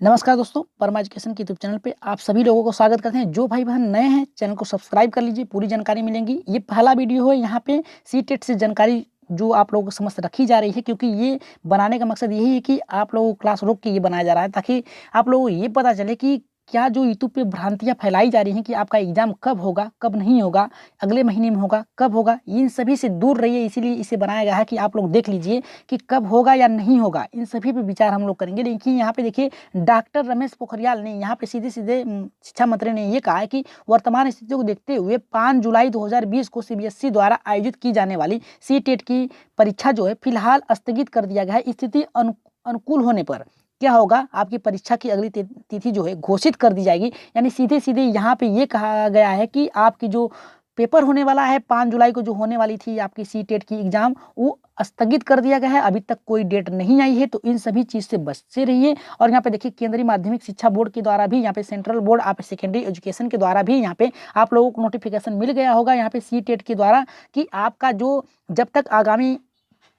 नमस्कार दोस्तों, परमा एजुकेशन के यूट्यूब चैनल पे आप सभी लोगों को स्वागत करते हैं। जो भाई बहन नए हैं चैनल को सब्सक्राइब कर लीजिए, पूरी जानकारी मिलेंगी। ये पहला वीडियो है, यहाँ पे सीटेट से जानकारी जो आप लोगों को समझ रखी जा रही है, क्योंकि ये बनाने का मकसद यही है कि आप लोगों को क्लास रोक के ये बनाया जा रहा है ताकि आप लोगों को ये पता चले कि क्या जो यूट्यूब पे भ्रांतियाँ फैलाई जा रही हैं कि आपका एग्जाम कब होगा, कब नहीं होगा, अगले महीने में होगा, कब होगा, इन सभी से दूर रहिए। इसीलिए इसे बनाया गया है कि आप लोग देख लीजिए कि कब होगा या नहीं होगा। इन सभी पे विचार हम लोग करेंगे। लेकिन यहाँ पे देखिए, डॉक्टर रमेश पोखरियाल ने यहाँ पे सीधे सीधे शिक्षा मंत्री ने ये कहा है कि वर्तमान स्थिति को देखते हुए 5 जुलाई 2020 को सीबीएसई द्वारा आयोजित की जाने वाली सीटेट की परीक्षा जो है फिलहाल स्थगित कर दिया गया है। स्थिति अनुकूल होने पर क्या होगा, आपकी परीक्षा की अगली तिथि जो है घोषित कर दी जाएगी। यानी सीधे सीधे यहाँ पे ये कहा गया है कि आपकी जो पेपर होने वाला है 5 जुलाई को, जो होने वाली थी आपकी सीटेट की एग्जाम, वो स्थगित कर दिया गया है। अभी तक कोई डेट नहीं आई है, तो इन सभी चीज़ से बचते रहिए। और यहाँ पे देखिए, केंद्रीय माध्यमिक शिक्षा बोर्ड के द्वारा भी, यहाँ पे central board of secondary education के द्वारा भी यहाँ पे आप लोगों को नोटिफिकेशन मिल गया होगा यहाँ पे सीटेट के द्वारा कि आपका जो, जब तक आगामी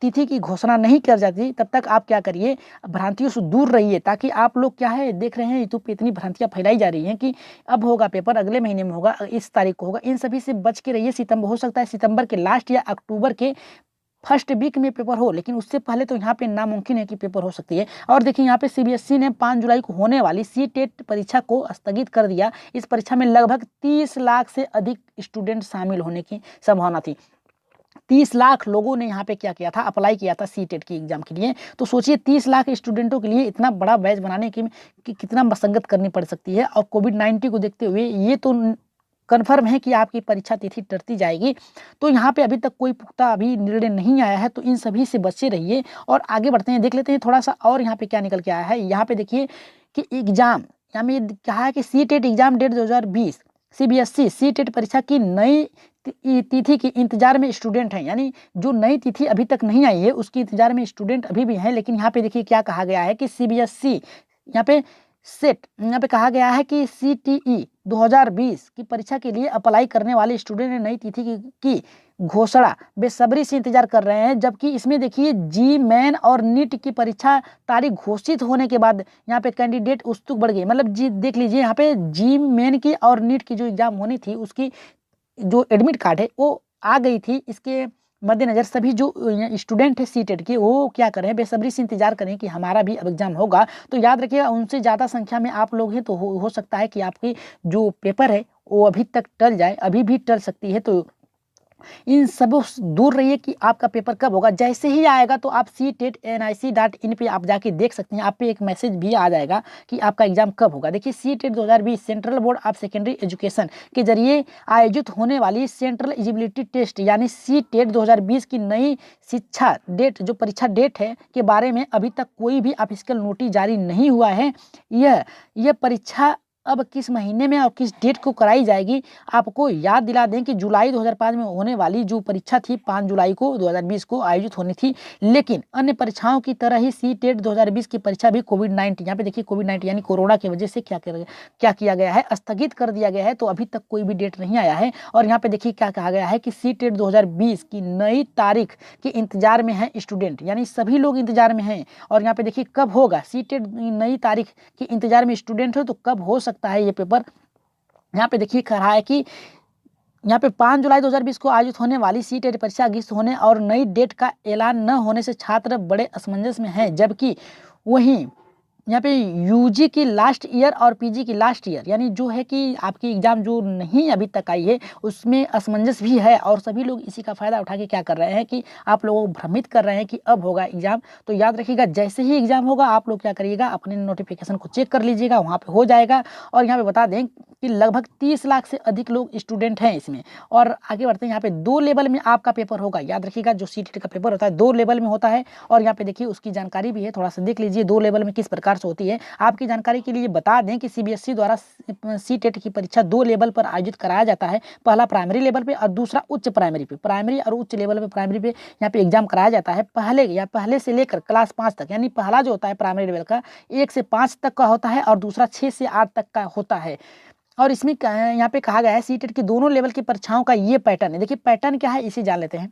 तिथि की घोषणा नहीं कर जाती तब तक आप क्या करिए, भ्रांतियों से दूर रहिए। ताकि आप लोग क्या है, देख रहे हैं यूट्यूब पे इतनी भ्रांतियां फैलाई जा रही हैं कि अब होगा पेपर, अगले महीने में होगा, इस तारीख को होगा। इन सभी से बच के रहिए। सितंबर, हो सकता है सितंबर के लास्ट या अक्टूबर के फर्स्ट वीक में पेपर हो, लेकिन उससे पहले तो यहाँ पे नामुमकिन है कि पेपर हो सकती है। और देखिए, यहाँ पे सीबीएसई ने 5 जुलाई को होने वाली सीटेट परीक्षा को स्थगित कर दिया। इस परीक्षा में लगभग 30 लाख से अधिक स्टूडेंट शामिल होने की संभावना थी। 30 लाख लोगों ने यहाँ पे क्या किया था, अप्लाई किया था सीटेट की एग्जाम के लिए। तो सोचिए 30 लाख स्टूडेंटों के लिए इतना बड़ा बैच बनाने की कितना मशक्कत करनी पड़ सकती है। और कोविड-19 को देखते हुए ये तो कन्फर्म है कि आपकी परीक्षा तिथि टलती जाएगी। तो यहाँ पे अभी तक कोई पुख्ता अभी निर्णय नहीं आया है, तो इन सभी से बचे रहिए। और आगे बढ़ते हैं, देख लेते हैं थोड़ा सा और यहाँ पे क्या निकल के आया है। यहाँ पे देखिए कि एग्जाम, यहाँ में कहा है कि CTET exam date 2020, CBSE CTET परीक्षा की नई तिथि के इंतजार में स्टूडेंट हैं। यानी जो नई तिथि अभी तक नहीं आई है उसकी इंतजार में स्टूडेंट अभी भी हैं। लेकिन यहाँ पे देखिए क्या कहा गया है कि सीबीएसई, यहाँ पे सेट, यहाँ पे कहा गया है कि सीटीई 2020 की परीक्षा के लिए अप्लाई करने वाले स्टूडेंट ने नई तिथि की घोषणा बेसब्री से इंतजार कर रहे हैं। जबकि इसमें देखिए जी मेन और नीट की परीक्षा तारीख घोषित होने के बाद यहाँ पे कैंडिडेट उत्सुक बढ़ गए। मतलब जी देख लीजिए, यहाँ पे जी मेन की और नीट की जो एग्जाम होनी थी उसकी जो एडमिट कार्ड है वो आ गई थी। इसके मद्देनज़र सभी जो स्टूडेंट है सीटेट के, वो क्या करें, बेसब्री से इंतजार करें कि हमारा भी अब एग्जाम होगा। तो याद रखिएगा, उनसे ज़्यादा संख्या में आप लोग हैं, तो हो सकता है कि आपकी जो पेपर है वो अभी तक टल जाए, अभी भी टल सकती है। तो इन सब दूर रहिए कि आपका पेपर कब होगा। जैसे ही आएगा तो आप CTET.nic.in पे आप जाके देख सकते हैं। आप पे एक मैसेज भी आ जाएगा कि आपका एग्जाम कब होगा। देखिए, CTET 2020 central board of secondary education के जरिए आयोजित होने वाली सेंट्रल एलिजिबिलिटी टेस्ट यानी सीटेट 2020 की नई शिक्षा डेट, जो परीक्षा डेट है, के बारे में अभी तक कोई भी ऑफिशियल नोटिस जारी नहीं हुआ है। यह परीक्षा अब किस महीने में और किस डेट को कराई जाएगी, आपको याद दिला दें कि जुलाई 2005 में होने वाली जो परीक्षा थी 5 जुलाई को 2020 को आयोजित होनी थी। लेकिन अन्य परीक्षाओं की तरह ही सीटेट 2020 की परीक्षा भी कोविड-19, यहाँ पे देखिए कोविड-19 यानी कोरोना की वजह से क्या किया गया है, स्थगित कर दिया गया है। तो अभी तक कोई भी डेट नहीं आया है। और यहाँ पे देखिए क्या कहा गया है कि सीटेट 2020 की नई तारीख के इंतजार में है स्टूडेंट, यानी सभी लोग इंतजार में हैं। और यहाँ पे देखिए कब होगा, सीटेट नई तारीख के इंतजार में स्टूडेंट हो तो कब हो सकता है ये पेपर। यहाँ पे देखिए कह रहा है कि यहाँ पे 5 जुलाई 2020 को आयोजित होने वाली सीटेट परीक्षा अगस्त होने और नई डेट का ऐलान न होने से छात्र बड़े असमंजस में हैं। जबकि वहीं यहाँ पे यूजी की लास्ट ईयर और पीजी की लास्ट ईयर, यानी जो है कि आपकी एग्जाम जो नहीं अभी तक आई है उसमें असमंजस भी है। और सभी लोग इसी का फ़ायदा उठा के क्या कर रहे हैं कि आप लोगों को भ्रमित कर रहे हैं कि अब होगा एग्जाम। तो याद रखिएगा, जैसे ही एग्जाम होगा आप लोग क्या करिएगा, अपने नोटिफिकेशन को चेक कर लीजिएगा, वहाँ पे हो जाएगा। और यहाँ पे बता दें कि लगभग 30 लाख से अधिक लोग स्टूडेंट हैं इसमें। और आगे बढ़ते हैं, यहाँ पे 2 लेवल में आपका पेपर होगा। याद रखिएगा, जो सीटेट का पेपर होता है 2 लेवल में होता है। और यहाँ पे देखिए उसकी जानकारी भी है, थोड़ा सा देख लीजिए 2 लेवल में किस प्रकार से होती है। आपकी जानकारी के लिए बता दें कि सीबीएसई द्वारा सीटेट की परीक्षा 2 लेवल पर आयोजित कराया जाता है। पहला प्राइमरी लेवल पे और दूसरा उच्च प्राइमरी पे। प्राइमरी और उच्च लेवल पे, प्राइमरी पे यहाँ पे एग्जाम कराया जाता है पहले से लेकर क्लास 5 तक। यानी पहला जो होता है प्राइमरी लेवल का 1 से 5 तक का होता है और दूसरा 6 से 8 तक का होता है। और इसमें यहाँ पे कहा गया है सीटेट की दोनों लेवल की परीक्षाओं का ये पैटर्न है। देखिए पैटर्न क्या है इसे जान लेते हैं।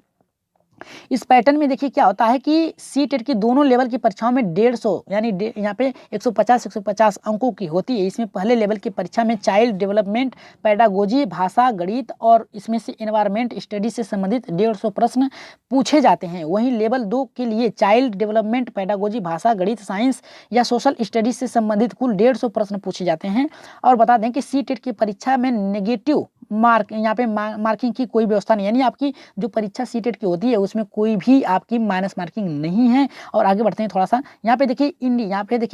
इस पैटर्न में देखिए क्या होता है कि सीटेट की दोनों लेवल की परीक्षाओं में 150 यानी यहाँ पे 150 अंकों की होती है। इसमें पहले लेवल की परीक्षा में चाइल्ड डेवलपमेंट, पेडागोजी, भाषा, गणित और इसमें से एनवायरमेंट स्टडी से संबंधित 150 प्रश्न पूछे जाते हैं। वहीं लेवल 2 के लिए चाइल्ड डेवलपमेंट, पेडागोजी, भाषा, गणित, साइंस या सोशल स्टडीज से संबंधित कुल 150 प्रश्न पूछे जाते हैं। और बता दें कि सीटेट की परीक्षा में नेगेटिव मार्क यहाँ पे मार्किंग की कोई व्यवस्था नहीं, यानी आपकी जो परीक्षा सीटेट की होती है उसमें कोई भी आपकी माइनस मार्किंग नहीं है। और आगे बढ़ते हैं थोड़ा सा, यहाँ पे देखिए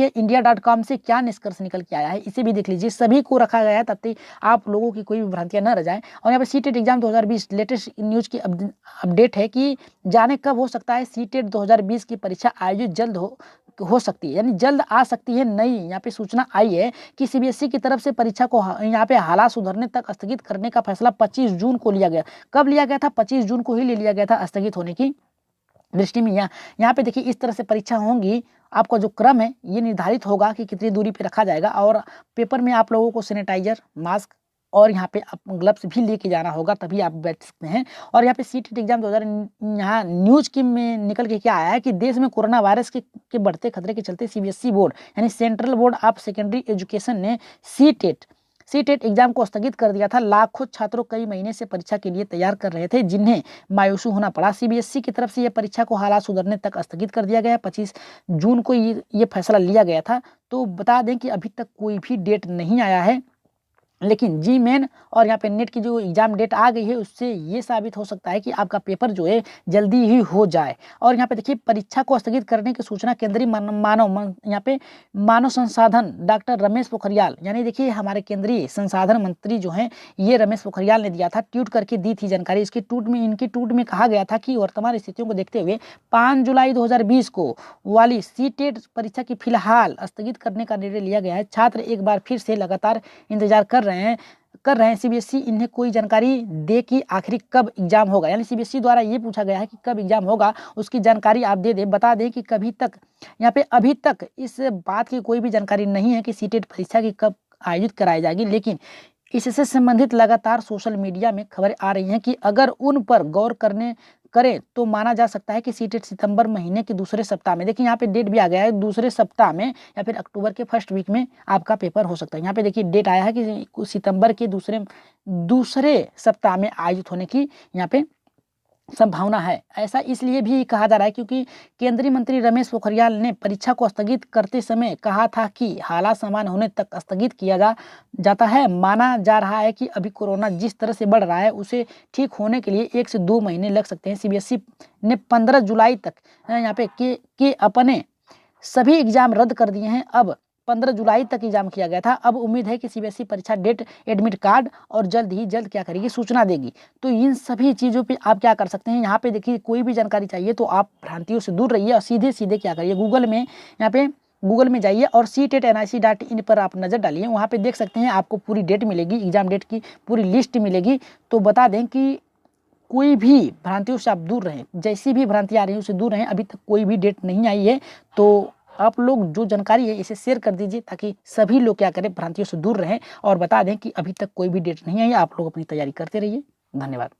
इंडिया.com से क्या निष्कर्ष निकल के आया है इसे भी देख लीजिए। सभी को रखा गया है ताकि आप लोगों की कोई भी भ्रांतियां न रह जाए। और यहाँ पे सीटेट एग्जाम 2020 लेटेस्ट न्यूज की अपडेट है कि जाने कब हो सकता है सीटेट 2020 की परीक्षा आयोजित जल्द हो सकती है, यानी जल्द आ सकती है। नई यहाँ पे सूचना आई है कि सीबीएसई की तरफ से परीक्षा को यहाँ पे हालात सुधरने तक स्थगित करने का फैसला 25 जून को लिया गया। कब लिया गया था? 25 जून को ही ले लिया गया था स्थगित होने की दृष्टि में। यहाँ पे देखिए इस तरह से परीक्षा होंगी, आपका जो क्रम है ये निर्धारित होगा कि कितनी दूरी पे रखा जाएगा। और पेपर में आप लोगों को सैनिटाइजर, मास्क और यहाँ पे ग्लव्स भी लेके जाना होगा, तभी आप बैठ सकते हैं। और यहाँ पे सीटेट एग्जाम 2000 यहाँ न्यूज की में निकल के क्या आया है कि देश में कोरोना वायरस के बढ़ते खतरे के चलते सीबीएसई बोर्ड यानी central board of secondary education ने सीटेट एग्जाम को स्थगित कर दिया था। लाखों छात्रों कई महीने से परीक्षा के लिए तैयार कर रहे थे, जिन्हें मायूसी होना पड़ा। सीबीएसई की तरफ से यह परीक्षा को हालात सुधरने तक स्थगित कर दिया गया। 25 जून को ये फैसला लिया गया था। तो बता दें कि अभी तक कोई भी डेट नहीं आया है, लेकिन जी मेन और यहाँ पे नेट की जो एग्जाम डेट आ गई है उससे ये साबित हो सकता है कि आपका पेपर जो है जल्दी ही हो जाए। और यहाँ पे देखिए परीक्षा को स्थगित करने की सूचना केंद्रीय मानव संसाधन डॉक्टर रमेश पोखरियाल, यानी देखिए हमारे केंद्रीय संसाधन मंत्री जो हैं ये रमेश पोखरियाल ने दिया था, ट्वीट करके दी थी जानकारी। इनकी ट्वीट में कहा गया था कि वर्तमान स्थितियों को देखते हुए 5 जुलाई 2020 को वाली सीटेट परीक्षा की फिलहाल स्थगित करने का निर्णय लिया गया है। छात्र एक बार फिर से लगातार इंतजार कर रहे हैं। सीबीएसई इन्हें कोई जानकारी दे कि आखिर कब एग्जाम होगा, यानी सीबीएसई द्वारा ये पूछा गया है कि कब एग्जाम होगा, उसकी जानकारी आप दे दें। बता दें कि अभी तक इस बात की कोई भी जानकारी नहीं है कि सीटेट परीक्षा की कब आयोजित कराई जाएगी, लेकिन इससे संबंधित लगातार सोशल मीडिया में खबरें आ रही हैं कि अगर उन पर गौर करें तो माना जा सकता है कि सीटेट सितंबर महीने के दूसरे सप्ताह में, देखिए यहाँ पे डेट भी आ गया है, दूसरे सप्ताह में या फिर अक्टूबर के फर्स्ट वीक में आपका पेपर हो सकता है। यहाँ पे देखिए डेट आया है कि सितंबर के दूसरे सप्ताह में आयोजित होने की यहाँ पे संभावना है। ऐसा इसलिए भी कहा जा रहा है क्योंकि केंद्रीय मंत्री रमेश पोखरियाल ने परीक्षा को स्थगित करते समय कहा था कि हालात सामान्य होने तक स्थगित किया जाता है। माना जा रहा है कि अभी कोरोना जिस तरह से बढ़ रहा है उसे ठीक होने के लिए 1 से 2 महीने लग सकते हैं। सीबीएसई ने 15 जुलाई तक यहाँ पे के अपने सभी एग्जाम रद्द कर दिए हैं। अब 15 जुलाई तक एग्जाम किया गया था। अब उम्मीद है कि सीबीएसई परीक्षा डेट, एडमिट कार्ड और जल्द क्या करेगी, सूचना देगी। तो इन सभी चीज़ों पे आप क्या कर सकते हैं, यहाँ पे देखिए कोई भी जानकारी चाहिए तो आप भ्रांतियों से दूर रहिए और सीधे क्या करिए, गूगल में जाइए और CTET.nic.in पर आप नज़र डालिए। वहाँ पे देख सकते हैं आपको पूरी डेट मिलेगी, एग्जाम डेट की पूरी लिस्ट मिलेगी। तो बता दें कि कोई भी भ्रांतियों से आप दूर रहें, जैसी भी भ्रांति आ रही है उससे दूर रहें। अभी तक कोई भी डेट नहीं आई है, तो आप लोग जो जानकारी है इसे शेयर कर दीजिए ताकि सभी लोग क्या करें, भ्रांतियों से दूर रहें। और बता दें कि अभी तक कोई भी डेट नहीं आई है, आप लोग अपनी तैयारी करते रहिए। धन्यवाद।